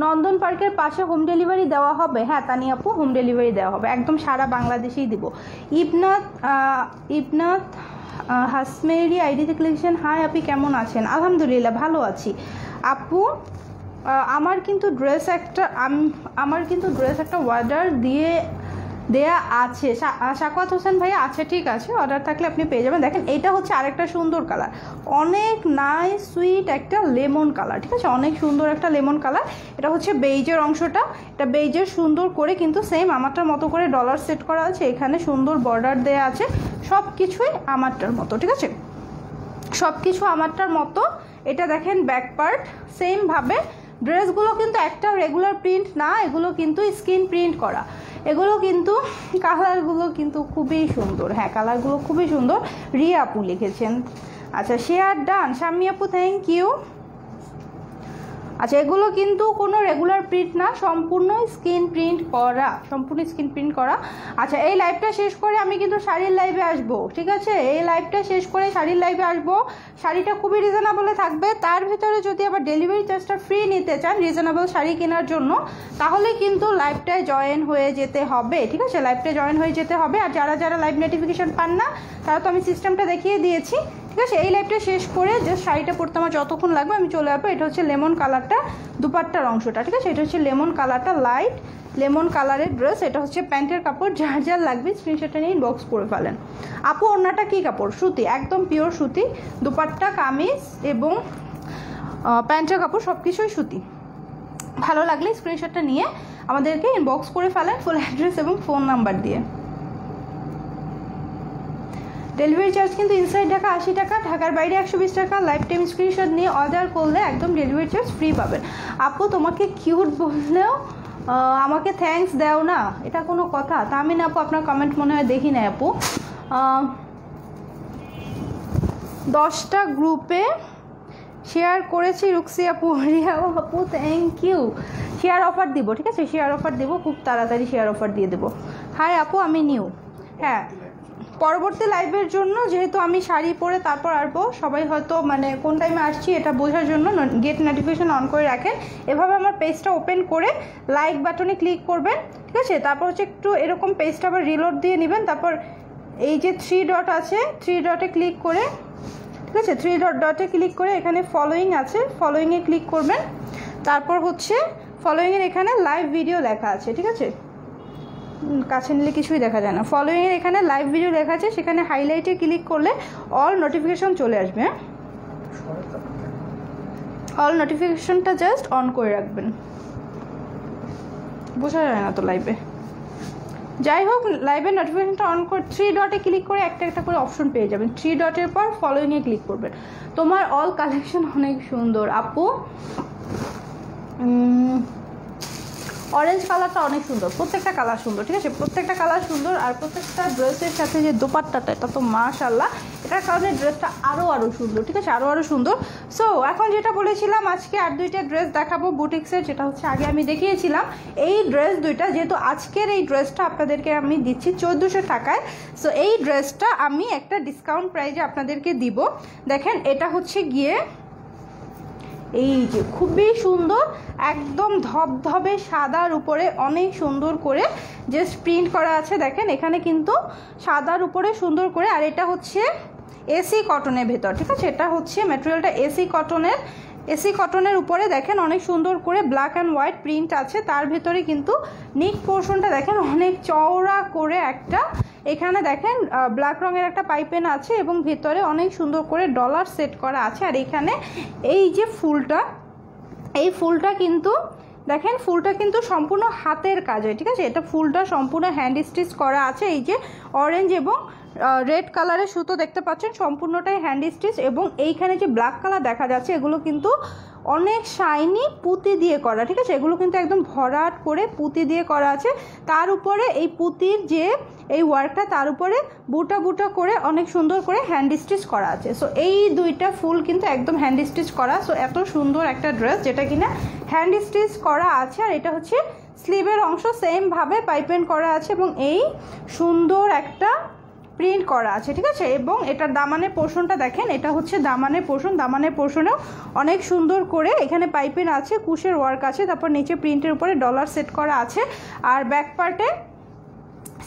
নন্দন পার্কের পাশে হোম ডেলিভারি দেওয়া হবে? হ্যাঁ তানিয়া আপু হোম ডেলিভারি দেওয়া হবে, একদম সারা বাংলাদেশেই দিব। ইবনাথ হাসমেরি আইডিতে লিখেছেন, হাই আপনি কেমন আছেন? আলহামদুলিল্লাহ ভালো আছি আপু। আমার কিন্তু ড্রেস একটা অর্ডার দেয়া আছে। শাকওয়াত হোসেন ভাইয়া, আচ্ছা ঠিক আছে, অর্ডার থাকলে আপনি পেয়ে যাবেন। দেখেন এটা হচ্ছে আরেকটা সুন্দর কালার, অনেক নাইস সুইট একটা লেমন কালার, ঠিক আছে? অনেক সুন্দর একটা লেমন কালার। এটা হচ্ছে বেইজের অংশটা, এটা বেইজের সুন্দর করে কিন্তু সেম আমারটার মতো করে ডলার সেট করা আছে, এখানে সুন্দর বর্ডার দেয়া আছে, সব কিছুই আমারটার মতো, ঠিক আছে? সব কিছু আমারটার মতো। এটা দেখেন ব্যাক পার্ট সেমভাবে। ড্রেসগুলো কিন্তু একটা রেগুলার প্রিন্ট না, এগুলো কিন্তু স্ক্রিন প্রিন্ট করা, এগুলো কিন্তু কালারগুলো কিন্তু খুবই সুন্দর। হ্যাঁ কালারগুলো খুবই সুন্দর। রিয়া আপু লিখেছেন, আচ্ছা শেয়ার ডান। শাম্মী আপু থ্যাংক ইউ। আচ্ছা এগুলো কিন্তু কোনো রেগুলার প্রিন্ট না, সম্পূর্ণ স্ক্রিন প্রিন্ট করা, আচ্ছা এই লাইভটা শেষ করে আমি কিন্তু শাড়ির লাইভে আসবো, ঠিক আছে? এই লাইভটা শেষ করে শাড়ির লাইভে আসবো। শাড়িটা খুবই রিজনেবলে থাকবে, তার ভিতরে যদি আবার ডেলিভারি চার্জটা ফ্রি নিতে চান রিজনেবল শাড়ি কেনার জন্য, তাহলে কিন্তু লাইভটায় জয়েন হয়ে যেতে হবে, ঠিক আছে? লাইভটায় জয়েন হয়ে যেতে হবে। আর যারা যারা লাইভ নোটিফিকেশন পান না তারা তো আমি সিস্টেমটা দেখিয়ে দিয়েছি, ঠিক আছে? এই লাইভটা শেষ করে জাস্ট শাড়িটা পরতে আমার যতক্ষণ লাগবে আমি চলে যাবো। এটা হচ্ছে লেমন কালারটা দুপাট্টার অংশটা, ঠিক আছে? এটা হচ্ছে লেমন কালারটা, লাইট লেমন কালারের ড্রেস। এটা হচ্ছে প্যান্টের কাপড়, যার যার লাগবে স্ক্রিনশটটা নিয়ে ইনবক্স করে ফেলেন। আপু ওড়নাটা কী কাপড়? সুতি, একদম পিওর সুতি। দুপাট্টা কামিজ এবং প্যান্টের কাপড় সব কিছুই সুতি। ভালো লাগলে স্ক্রিনশটটা নিয়ে আমাদেরকে ইনবক্স করে ফেলেন ফুল অ্যাড্রেস এবং ফোন নাম্বার দিয়ে। ডেলিভারি চার্জ কিন্তু ইনসাইড ঢাকা 80 টাকা, ঢাকার বাইরে 120 টাকা। লাইফ টাইম স্ক্রিনশট নিয়ে অর্ডার করলে একদম ডেলিভারি চার্জ ফ্রি পাবেন। আপু তোমাকে কিউট বললেও আমাকে থ্যাঙ্কস দেও না, এটা কোনো কথা? তামিন আপু আপনার কমেন্ট মনে হয় দেখি না আপু। 10টা গ্রুপে শেয়ার করেছি রুকসি আপু, রিয়া আপু থ্যাংক ইউ। শেয়ার অফার দিব, ঠিক আছে, শেয়ার অফার দিব, খুব তাড়াতাড়ি শেয়ার অফার দিয়ে দেবো। হাই আপু আমি নিউ। হ্যাঁ, পরবর্তী লাইভের জন্য যেহেতু আমি শাড়ি পরে তারপর আসবো, সবাই হয়তো মানে কোন টাইমে আসছি এটা বোঝার জন্য গেট নোটিফিকেশন অন করে রাখেন। এভাবে আমার পেজটা ওপেন করে লাইক বাটনে ক্লিক করবেন, ঠিক আছে। তারপর হচ্ছে একটু এরকম পেজটা আবার রিলোড দিয়ে নেবেন। তারপর এই যে 3 ডট আছে, 3 ডটে ক্লিক করে, ঠিক আছে, 3 ডটে ক্লিক করে এখানে ফলোয়িং আছে, ফলোয়িংয়ে ক্লিক করবেন। তারপর হচ্ছে ফলোয়িংয়ের এখানে লাইভ ভিডিও লেখা আছে, ঠিক আছে, কাছে নিলে কিছুই দেখা যায় না। ফলোয়িংয়ের এখানে লাইভ ভিডিও লেখা আছে, সেখানে হাইলাইটে ক্লিক করলে অল নোটিফিকেশন চলে আসবে। হ্যাঁ, অল নোটিফিকেশনটা জাস্ট অন করে রাখবেন, বোঝা যায় না তো লাইভে। যাই হোক, লাইভের নোটিফিকেশনটা অন করে 3 ডটে ক্লিক করে একটা একটা করে অপশন পেয়ে যাবেন। 3 ডটের পর ফলোয়িংয়ে ক্লিক করবেন। তোমার অল কালেকশন অনেক সুন্দর আপু। অরেঞ্জ কালারটা অনেক সুন্দর, প্রত্যেকটা কালার সুন্দর, ঠিক আছে, প্রত্যেকটা কালার সুন্দর। আর প্রত্যেকটা ড্রেসের সাথে যে দোপাট্টাটা, এটা তো মাশাআল্লাহ, এটার কারণে ড্রেসটা আরও সুন্দর, ঠিক আছে, আরও সুন্দর। সো এখন যেটা বলেছিলাম, আজকে আর 2টা ড্রেস দেখাবো বুটিক্সের, যেটা হচ্ছে আগে আমি দেখিয়েছিলাম। এই ড্রেস 2টা, যেহেতু আজকের এই ড্রেসটা আপনাদেরকে আমি দিচ্ছি 1400 টাকায়, সো এই ড্রেসটা আমি একটা ডিসকাউন্ট প্রাইজে আপনাদেরকে দিব। দেখেন, এটা হচ্ছে গিয়ে এই যে খুবই সুন্দর, একদম ধবধবে সাদার উপরে অনেক সুন্দর করে জাস্ট প্রিন্ট করা আছে। দেখেন এখানে কিন্তু সাদার উপরে সুন্দর করে, আর এটা হচ্ছে এসি কটনের ভেতর, ঠিক আছে, এটা হচ্ছে ম্যাটেরিয়ালটা এসি কটনের উপরে দেখেন অনেক সুন্দর করে ব্ল্যাক অ্যান্ড হোয়াইট প্রিন্ট আছে। তার ভেতরে কিন্তু নিক পোর্শনটা দেখেন অনেক চওড়া করে একটা, এখানে দেখেন ব্ল্যাক রঙের একটা পাইপেন আছে এবং ভেতরে অনেক সুন্দর করে ডলার সেট করা আছে। আর এখানে এই যে ফুলটা, এই ফুলটা কিন্তু দেখেন, ফুলটা কিন্তু সম্পূর্ণ হাতের কাজে, ঠিক আছে, এটা ফুলটা সম্পূর্ণ হ্যান্ড স্টিচ করা আছে। এই যে অরেঞ্জ এবং রেড কালারের সুতো দেখতে পাচ্ছেন, সম্পূর্ণটাই হ্যান্ড স্টিচ। এবং এইখানে যে ব্ল্যাক কালার দেখা যাচ্ছে, এগুলো কিন্তু অনেক শাইনি পুঁতি দিয়ে করা, ঠিক আছে, এগুলো কিন্তু একদম ভরাট করে পুঁতি দিয়ে করা আছে। তার উপরে এই পুঁতির যে এই ওয়ার্কটা, তার উপরে বুটা বুটা করে অনেক সুন্দর করে হ্যান্ড স্টিচ করা আছে। সো এই 2টা ফুল কিন্তু একদম হ্যান্ড স্টিচ করা। সো এত সুন্দর একটা ড্রেস যেটা কিনা হ্যান্ড স্টিচ করা আছে। আর এটা হচ্ছে স্লিভের অংশ, সেমভাবে পাইপেন করা আছে এবং এই সুন্দর একটা প্রিন্ট করা আছে, ঠিক আছে। এবং এটার দামানের পোর্শনটা দেখেন, এটা হচ্ছে দামানের পোর্শন, দামানের পোর্শনেও অনেক সুন্দর করে এখানে পাইপেন আছে, কুশের ওয়ার্ক আছে, তারপর নিচে প্রিন্টের উপরে ডলার সেট করা আছে। আর ব্যাক পার্টে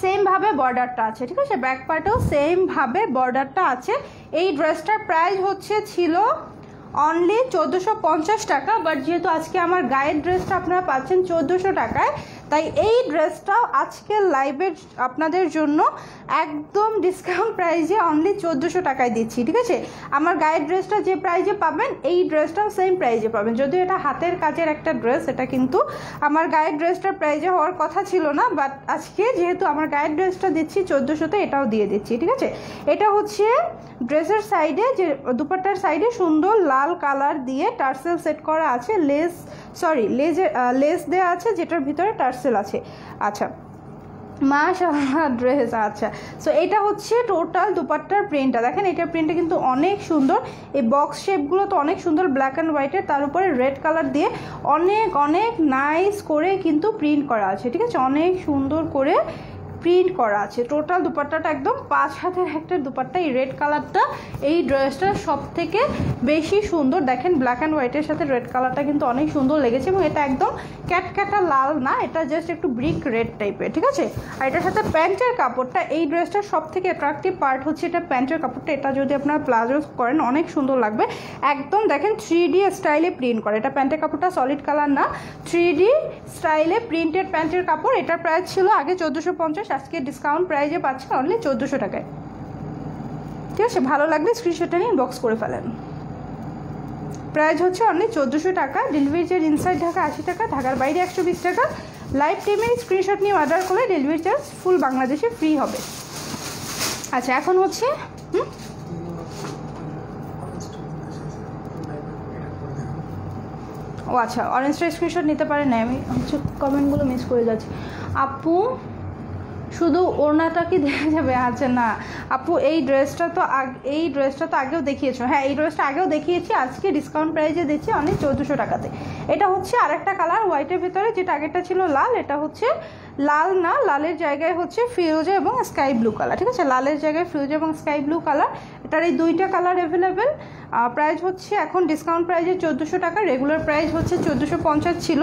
সেমভাবে বর্ডারটা আছে, ঠিক আছে, ব্যাক পার্টেও সেমভাবে বর্ডারটা আছে। এই ড্রেসটার প্রাইস ছিল অনলি 1450 টাকা, বাট যেহেতু আজকে আমার গায়ের ড্রেসটা আপনারা পাচ্ছেন 1400 টাকায়, তাই এই ড্রেসটা আজকের লাইভের আপনাদের জন্য একদম ডিসকাউন্ট প্রাইজে অনলি 1400 টাকায় দিচ্ছি, ঠিক আছে। আমার গায়ের ড্রেসটা যে প্রাইজে পাবেন, এই ড্রেসটাও সেম প্রাইজে পাবেন। যদিও এটা হাতের কাজের একটা ড্রেস, এটা কিন্তু আমার গায়ের ড্রেসটার প্রাইজে হওয়ার কথা ছিল না, বাট আজকে যেহেতু আমার গায়ের ড্রেসটা দিচ্ছি 1400-তে, এটাও দিয়ে দিচ্ছি, ঠিক আছে। এটা হচ্ছে ড্রেসের সাইডে, যে দুপাট্টার সাইডে সুন্দর লাল কালার দিয়ে টার্সেল সেট করা আছে, লেস দেওয়া আছে, যেটার ভিতরে টার্সেল আছে। আচ্ছা, মাশাআল্লাহ ড্রেস। আচ্ছা, সো এটা হচ্ছে টোটাল দুপাট্টার প্রিন্টটা দেখেন, এটার প্রিন্টটা কিন্তু অনেক সুন্দর। এই বক্স শেপগুলো তো অনেক সুন্দর, ব্ল্যাক অ্যান্ড হোয়াইটের, তার উপরে রেড কালার দিয়ে অনেক নাইস করে কিন্তু প্রিন্ট করা আছে, ঠিক আছে, অনেক সুন্দর করে প্রিন্ট করা আছে। টোটাল দুপাট্টাটা একদম 5 হাতের একটা দুপাট্টা। এই রেড কালারটা এই ড্রেসটা সব থেকে বেশি সুন্দর। দেখেন ব্ল্যাক অ্যান্ড হোয়াইটের সাথে রেড কালারটা কিন্তু অনেক সুন্দর লেগেছে এবং এটা একদম ক্যাটক্যাটা লাল না, এটা জাস্ট একটু ব্রিক রেড টাইপের, ঠিক আছে। আর এটার সাথে প্যান্টের কাপড়টা, এই ড্রেসটার সব থেকে অ্যাট্রাকটিভ পার্ট হচ্ছে এটা প্যান্টের কাপড়টা। এটা যদি আপনারা প্লাজো করেন অনেক সুন্দর লাগবে। একদম দেখেন 3D স্টাইলে প্রিন্ট করে, এটা প্যান্টের কাপড়টা সলিড কালার না, 3D স্টাইলে প্রিন্টেড প্যান্টের কাপড়। এটার প্রাইস ছিল আগে 1450, আজকে ডিসকাউন্ট প্রাইজে পাচ্ছেন অনলি 1400 টাকায়, ঠিক আছে। ভালো লাগলে স্ক্রিনশটটা নিয়ে ইনবক্স করে ফেলেন। প্রাইস হচ্ছে অনলি 1400 টাকা। ডেলিভারি চার্জ ইনসাইড ঢাকা 80 টাকা, ঢাকার বাইরে 120 টাকা। লাইভ টাইমে স্ক্রিনশট নিয়ে অর্ডার করলে ডেলিভারি চার্জ ফুল বাংলাদেশে ফ্রি হবে। আচ্ছা, এখন হচ্ছে ও আচ্ছা, অরেঞ্জটা স্ক্রিনশট নিতে পারেন না, আমি হচ্ছে কমেন্টগুলো মিস করে যাচ্ছি। আপু শুধু ওড়নাটা কি দেখা যাবে? আচ্ছা না আপু, এই ড্রেসটা তো আগেও দেখিয়েছো। হ্যাঁ, এই ড্রেসটা আগেও দেখিয়েছি, আজকে ডিসকাউন্ট প্রাইসে দিচ্ছি অনেক 1400 টাকাতে। এটা হচ্ছে আরেকটা কালার হোয়াইটের ভিতরে, যেটা আগেরটা ছিল লাল, এটা হচ্ছে লাল না, লালের জায়গায় হচ্ছে ফিরোজা এবং স্কাই ব্লু কালার। ঠিক আছে, লালের জায়গায় ফিরোজা এবং স্কাই ব্লু কালার। এটার এই দুইটা কালার অ্যাভেলেবেল। প্রাইস হচ্ছে এখন ডিসকাউন্ট প্রাইসে 1400 টাকা, রেগুলার প্রাইস হচ্ছে 1450 ছিল।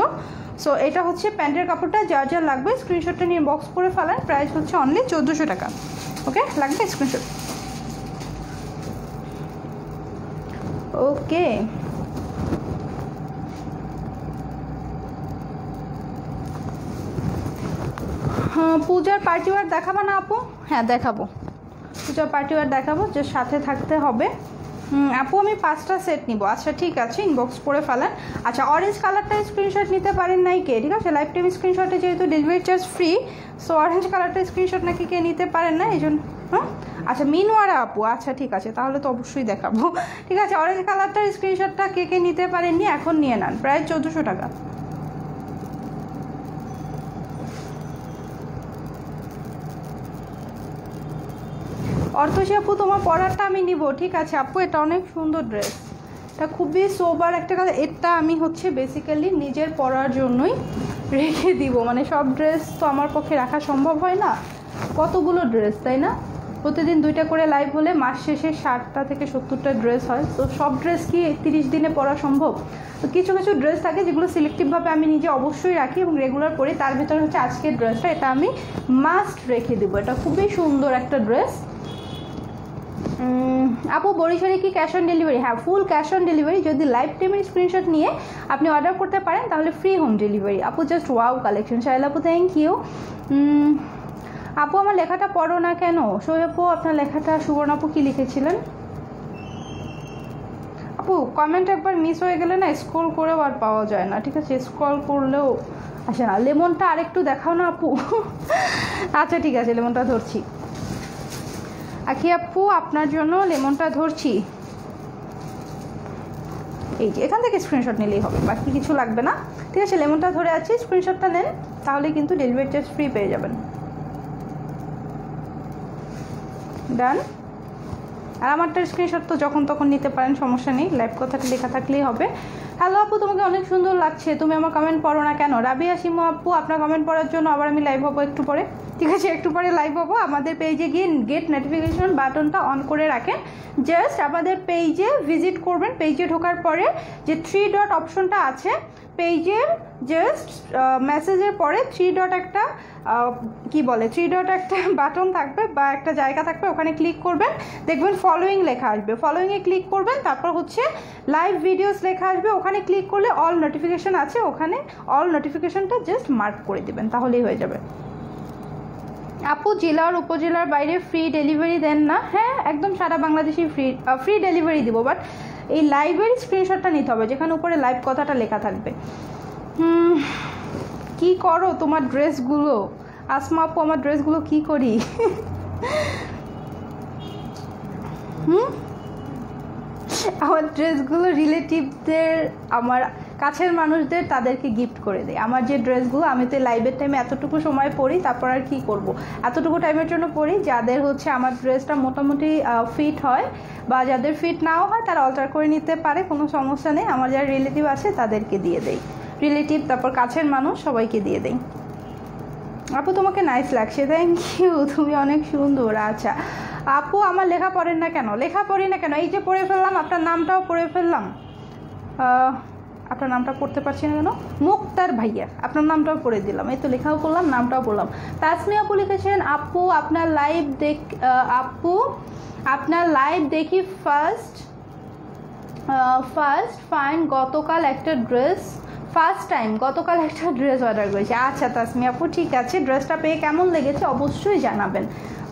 সো এটা হচ্ছে প্যান্টের কাপড়টা, যার যা লাগবে স্ক্রিনশটটা নিয়ে বক্স করে ফেলান। প্রাইস হচ্ছে অনলি 1400 টাকা। ওকে, লাগবে স্ক্রিনশট। ওকে, হ্যাঁ পূজার পার্টি ওয়ার দেখাবো না আপু? হ্যাঁ দেখাবো, পূজার পার্টি ওয়ার দেখাবো, যে সাথে থাকতে হবে। আপু আমি 5টা সেট নিব। আচ্ছা ঠিক আছে, ইনবক্স করে ফেলেন। আচ্ছা, অরেঞ্জ কালারটা স্ক্রিনশট নিতে পারেন নাই কে? ঠিক আছে, লাইফ টাইম স্ক্রিনশটে যেহেতু delivery charge free, so orange কালারটা স্ক্রিনশট নাকি কে নিতে পারেন না, এই জন্য। হ্যাঁ আচ্ছা, মিনওয়ারা আপু, আচ্ছা ঠিক আছে, তাহলে তো অবশ্যই দেখাবো। ঠিক আছে, অরেঞ্জ কালারটার স্ক্রিনশটটা কে নিতে পারেননি এখন নিয়ে নেন, প্রায় 1400 টাকা। অর্থশী আপু, তোমার পরারটা আমি নিব। ঠিক আছে আপু, এটা অনেক সুন্দর ড্রেস, এটা খুবই সোবার একটা কালার। এটা আমি হচ্ছে বেসিক্যালি নিজের পরার জন্যই রেখে দিব, মানে সব ড্রেস তো আমার পক্ষে রাখা সম্ভব হয় না, কতগুলো ড্রেস তাই না? প্রতিদিন 2টা করে লাইভ হলে মাস শেষে 60টা থেকে 70টা ড্রেস হয়। তো সব ড্রেস কি 30 দিনে পরা সম্ভব? তো কিছু কিছু ড্রেস থাকে যেগুলো সিলেক্টিভভাবে আমি নিজে অবশ্যই রাখি এবং রেগুলার পরি। তার ভিতরে হচ্ছে আজকের ড্রেসটা, এটা আমি মাস্ট রেখে দেবো। এটা খুবই সুন্দর একটা ড্রেস। আপু বরিশালে কি ক্যাশ অন ডেলিভারি? হ্যাঁ, ফুল ক্যাশ অন ডেলিভারি। যদি লাইভ টাইমের স্ক্রিনশট নিয়ে আপনি অর্ডার করতে পারেন তাহলে ফ্রি হোম ডেলিভারি। আপু জাস্ট ওয়াও কালেকশন। শাইলা আপু থ্যাংক ইউ। আপু আমার লেখাটা পড়ো না কেন? শোয়েব আপু আপনার লেখাটা, সুবর্ণ আপু কি লিখেছিলেন? আপু কমেন্ট একবার মিস হয়ে গেলে না স্ক্রল করেও আর পাওয়া যায় না। ঠিক আছে, স্ক্রল করলেও আসে না। লেমনটা আরেকটু দেখাও না আপু। আচ্ছা ঠিক আছে, লেমনটা ধরছি। আখি আপু আপনার জন্য লেমনটা ধরছি, এই যে এখান থেকে স্ক্রিনশট নিলেই হবে, বাকি কিছু লাগবে না। ঠিক আছে, লেমনটা ধরে আছি, স্ক্রিনশটটা নেন, তাহলে কিন্তু ডেলিভারি চার্জ ফ্রি পেয়ে যাবেন। ডান। আর আমারটার স্ক্রিনশট তো যখন তখন নিতে পারেন, সমস্যা নেই, লাইভ কথাটা লেখা থাকলেই হবে। হ্যালো আপু, তোমাকে অনেক সুন্দর লাগছে, তুমি আমার কমেন্ট পড়ো না কেন? রাবিয়া সিমু আপু, আপনার কমেন্ট পড়ার জন্য আবার আমি লাইভ হবো একটু পরে। ঠিক আছে, একটু পরে লাইভ হবো। আমাদের পেজে গিয়ে গেট নোটিফিকেশন বাটনটা অন করে রাখেন। জাস্ট আমাদের পেজে ভিজিট করবেন। পেজে ঢোকার পরে যে 3 ডট অপশনটা আছে পেজের, জাস্ট মেসেজের পরে 3 ডট একটা কি বলে 3 ডট একটা বাটন থাকবে বা একটা জায়গা থাকবে, ওখানে ক্লিক করবেন, দেখবেন ফলোয়িং লেখা আসবে। ফলোয়িংয়ে ক্লিক করবেন, তারপর হচ্ছে লাইভ ভিডিওস লেখা আসবে, ওখানে ক্লিক করলে অল নোটিফিকেশন আছে, ওখানে অল নোটিফিকেশনটা জাস্ট মার্ক করে দিবেন, তাহলেই হয়ে যাবে। আপু জেলা আর উপজেলার বাইরে ফ্রি ডেলিভারি দেন না? হ্যাঁ একদম সারা বাংলাদেশে ফ্রি ডেলিভারি দিব, বাট এই লাইভের স্ক্রিনশটটা নিতে হবে, যেখানে উপরে লাইভ কথাটা লেখা থাকবে। কি করো তোমার ড্রেসগুলো? আসমা আপু আমার ড্রেসগুলো কি করি? আমার ড্রেসগুলো রিলেটিভদের, আমার কাছের মানুষদের, তাদেরকে গিফট করে দেয়। আমার যে ড্রেসগুলো, আমি তো লাইভের টাইমে এতটুকু সময় পরি, তারপর আর কি করব, এতটুকু টাইমের জন্য পরি। যাদের হচ্ছে আমার ড্রেসটা মোটামুটি ফিট হয় বা যাদের ফিট নাও হয় তারা অল্টার করে নিতে পারে, কোনো সমস্যা নেই। আমার যারা রিলেটিভ আছে তাদেরকে দিয়ে দেই, রিলেটিভ তারপর কাছের মানুষ সবাইকে দিয়ে দেই। আপু তোমাকে নাইস লাগছে, থ্যাংক ইউ, তুমি অনেক সুন্দর। আচ্ছা আপু আমার লেখা পড়েন না কেন? লেখা পড়ি না কেন? এই যে পড়ে ফেললাম, আপনার নামটাও পড়ে ফেললাম। আপনার নামটা পড়তে পারছি না কেন? মুক্তার ভাইয়া, আপনার নামটাও পড়ে দিলাম, এই তো লেখাও করলাম, নামটাও পড়লাম। তাসমি আপু লিখেছেন, আপু আপনার লাইভ দেখি ফার্স্ট ফাইন, গতকাল একটা ড্রেস অর্ডার করেছি। আচ্ছা তাসমি আপু ঠিক আছে, ড্রেসটা পেয়ে কেমন লেগেছে অবশ্যই জানাবেন।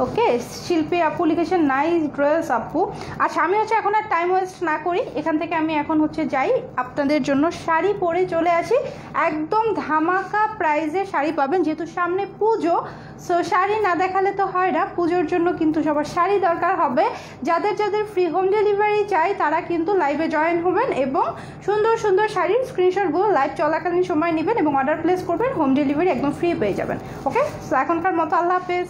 ওকে, শিল্পী আপু লিখেছেন নাইস ড্রেস আপু। আচ্ছা আমি হচ্ছে এখন আর টাইম ওয়েস্ট না করি, এখান থেকে আমি এখন হচ্ছে যাই, আপনাদের জন্য শাড়ি পরে চলে আসি। একদম ধামাকা প্রাইজে শাড়ি পাবেন, যেহেতু সামনে পুজো, সো শাড়ি না দেখালে তো হয় না। পুজোর জন্য কিন্তু সবার শাড়ি দরকার হবে। যাদের যাদের ফ্রি হোম ডেলিভারি চাই তারা কিন্তু লাইভে জয়েন হবেন এবং সুন্দর সুন্দর শাড়ির স্ক্রিনশটগুলো লাইভ চলাকালীন সময় নেবেন এবং অর্ডার প্লেস করবেন, হোম ডেলিভারি একদম ফ্রি পেয়ে যাবেন। ওকে, সো এখনকার মতো আল্লাহ হাফেজ।